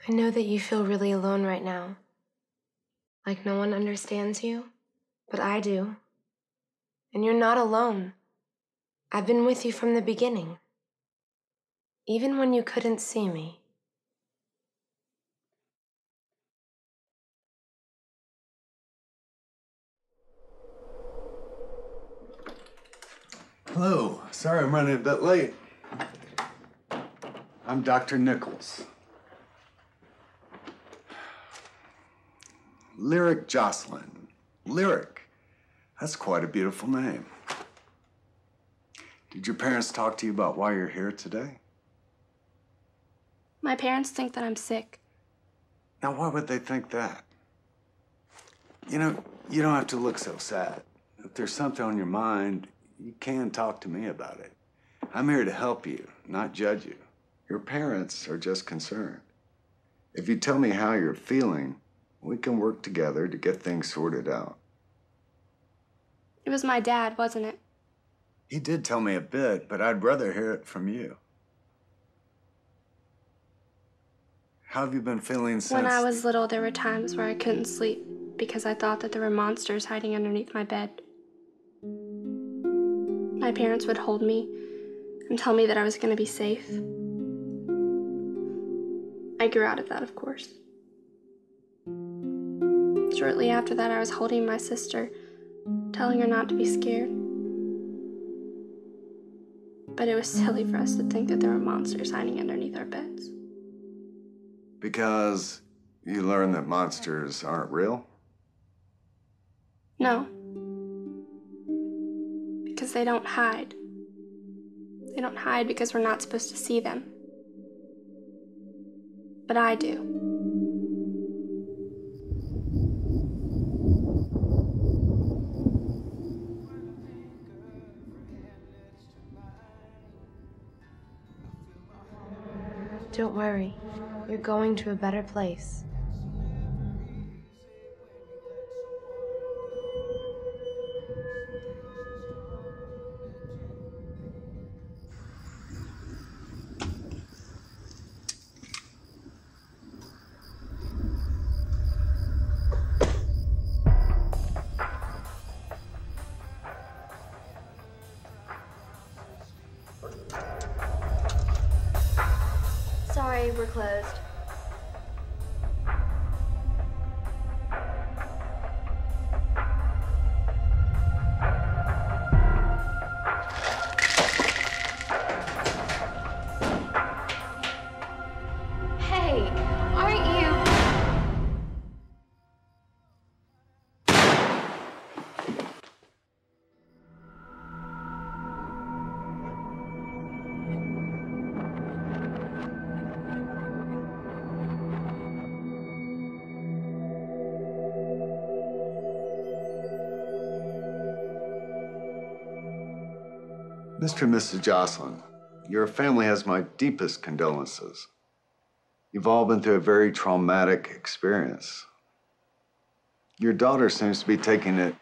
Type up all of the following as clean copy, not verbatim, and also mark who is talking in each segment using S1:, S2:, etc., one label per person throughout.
S1: I know that you feel really alone right now. Like no one understands you, but I do. And you're not alone. I've been with you from the beginning. Even when you couldn't see me.
S2: Hello. Sorry I'm running a bit late. I'm Dr. Nichols. Lyric Jocelyn. Lyric. That's quite a beautiful name. Did your parents talk to you about why you're here today?
S3: My parents think that I'm sick.
S2: Now, why would they think that? You know, you don't have to look so sad. If there's something on your mind, you can talk to me about it. I'm here to help you, not judge you. Your parents are just concerned. If you tell me how you're feeling, we can work together to get things sorted out.
S3: It was my dad, wasn't it?
S2: He did tell me a bit, but I'd rather hear it from you. How have you been feeling since?
S3: When I was little, there were times where I couldn't sleep because I thought that there were monsters hiding underneath my bed. My parents would hold me and tell me that I was going to be safe. I grew out of that, of course. Shortly after that, I was holding my sister, telling her not to be scared. But it was silly for us to think that there were monsters hiding underneath our beds.
S2: Because you learned that monsters aren't real?
S3: No. Because they don't hide. They don't hide because we're not supposed to see them. But I do.
S1: Don't worry. You're going to a better place.
S4: Sorry, we're closed. Hey, aren't you?
S2: Mr. and Mrs. Jocelyn, your family has my deepest condolences. You've all been through a very traumatic experience. Your daughter seems to be taking it,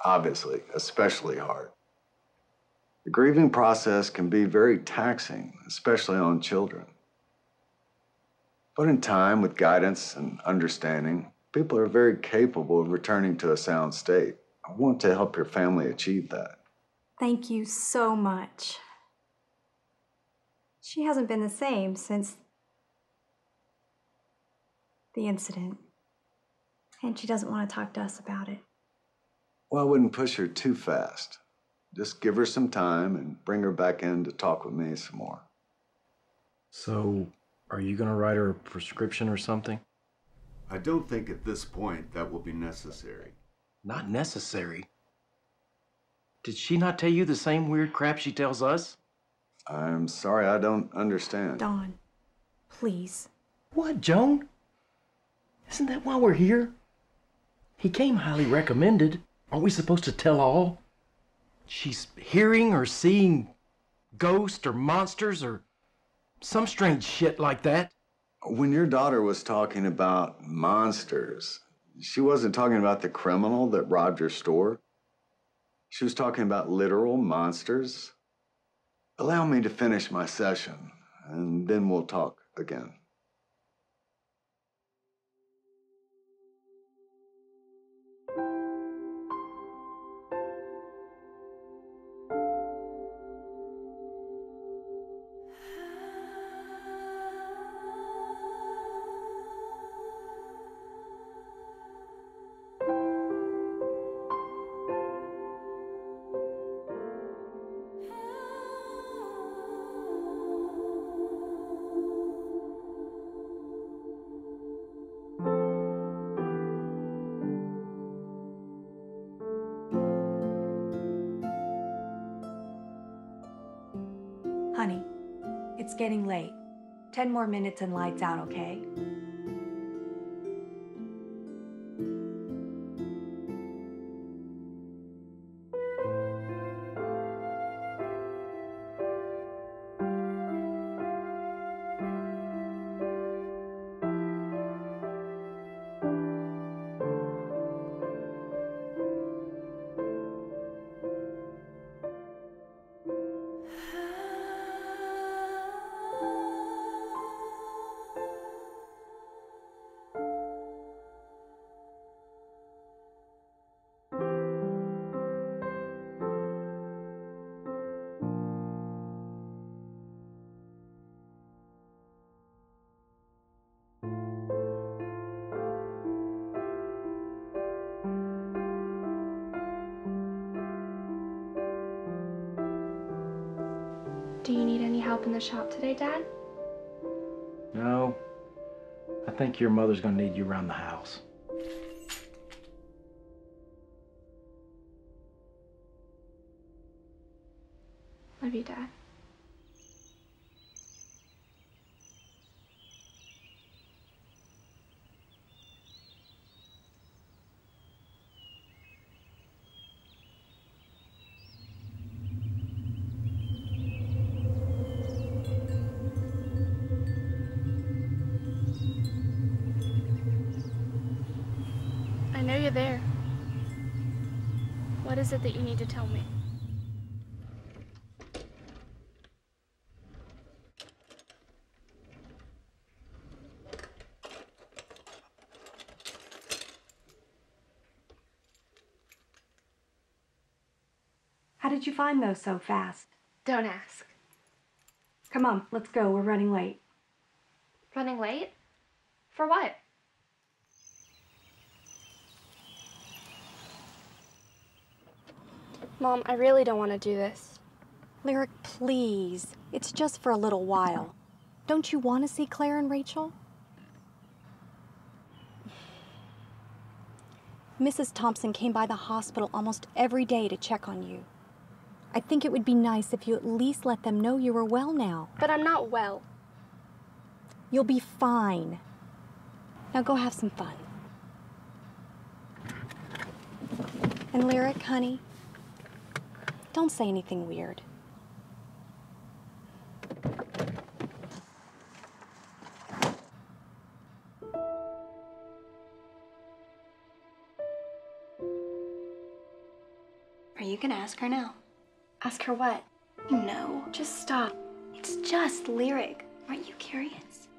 S2: obviously, especially hard. The grieving process can be very taxing, especially on children. But in time, with guidance and understanding, people are very capable of returning to a sound state. I want to help your family achieve that.
S5: Thank you so much. She hasn't been the same since the incident, and she doesn't want to talk to us about it.
S2: Well, I wouldn't push her too fast. Just give her some time and bring her back in to talk with me some more.
S6: So, are you gonna write her a prescription or something?
S2: I don't think at this point that will be necessary.
S6: Not necessary. Did she not tell you the same weird crap she tells us?
S2: I'm sorry, I don't understand.
S5: Dawn, please.
S6: What, Joan? Isn't that why we're here? He came highly recommended. Aren't we supposed to tell all? She's hearing or seeing ghosts or monsters or some strange shit like that.
S2: When your daughter was talking about monsters, she wasn't talking about the criminal that robbed your store. She was talking about literal monsters. Allow me to finish my session, and then we'll talk again.
S5: Honey, it's getting late. 10 more minutes and lights out, okay?
S3: Do you need any help in the shop today, Dad?
S6: No, I think your mother's gonna need you around the house.
S3: Love you, Dad. I know you're there. What is it that you need to tell me?
S5: How did you find those so fast?
S3: Don't ask.
S5: Come on, let's go. We're running late.
S3: Running late? For what? Mom, I really don't want to do this.
S7: Lyric, please. It's just for a little while. Don't you want to see Claire and Rachel? Mrs. Thompson came by the hospital almost every day to check on you. I think it would be nice if you at least let them know you were well now.
S3: But I'm not well.
S7: You'll be fine. Now go have some fun. And Lyric, honey, don't say anything weird.
S4: Are you gonna ask her now?
S3: Ask her what?
S4: No.
S3: Just stop.
S4: It's just Lyric. Aren't you curious?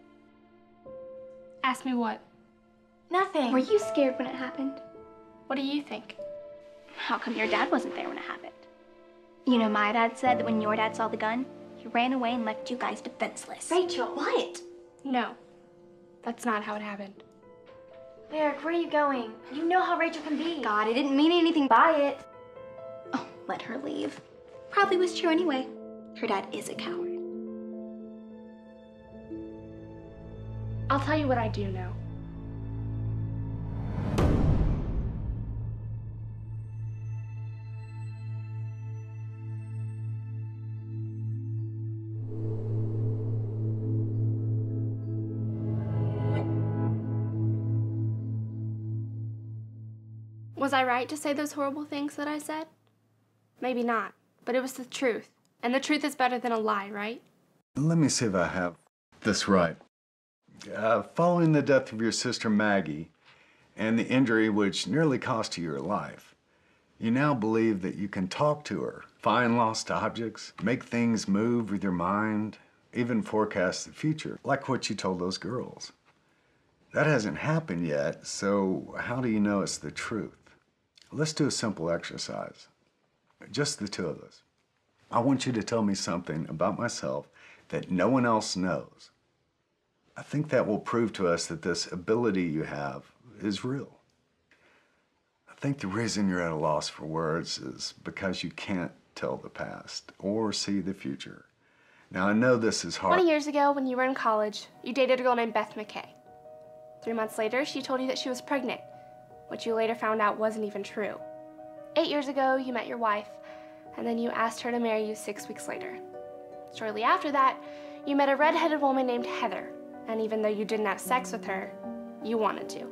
S3: Ask me what?
S4: Nothing. Were you scared when it happened?
S3: What do you think?
S4: How come your dad wasn't there when it happened? You know, my dad said that when your dad saw the gun, he ran away and left you guys defenseless.
S1: Rachel!
S4: What?
S3: No. That's not how it happened.
S1: Lyric, where are you going? You know how Rachel can be.
S4: God, I didn't mean anything by it. Oh, let her leave. Probably was true anyway. Her dad is a coward.
S3: I'll tell you what I do know. Was I right to say those horrible things that I said? Maybe not, but it was the truth. And the truth is better than a lie, right?
S2: Let me see if I have this right. Following the death of your sister Maggie and the injury which nearly cost you your life, you now believe that you can talk to her, find lost objects, make things move with your mind, even forecast the future, like what you told those girls. That hasn't happened yet, so how do you know it's the truth? Let's do a simple exercise. Just the two of us. I want you to tell me something about myself that no one else knows. I think that will prove to us that this ability you have is real. I think the reason you're at a loss for words is because you can't tell the past or see the future. Now, I know this is hard.
S3: 20 years ago, when you were in college, you dated a girl named Beth McKay. 3 months later, she told you that she was pregnant, which you later found out wasn't even true. 8 years ago, you met your wife, and then you asked her to marry you 6 weeks later. Shortly after that, you met a red-headed woman named Heather, and even though you didn't have sex with her, you wanted to.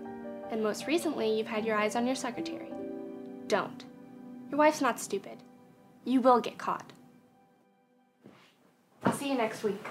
S3: And most recently, you've had your eyes on your secretary. Don't. Your wife's not stupid. You will get caught. I'll see you next week.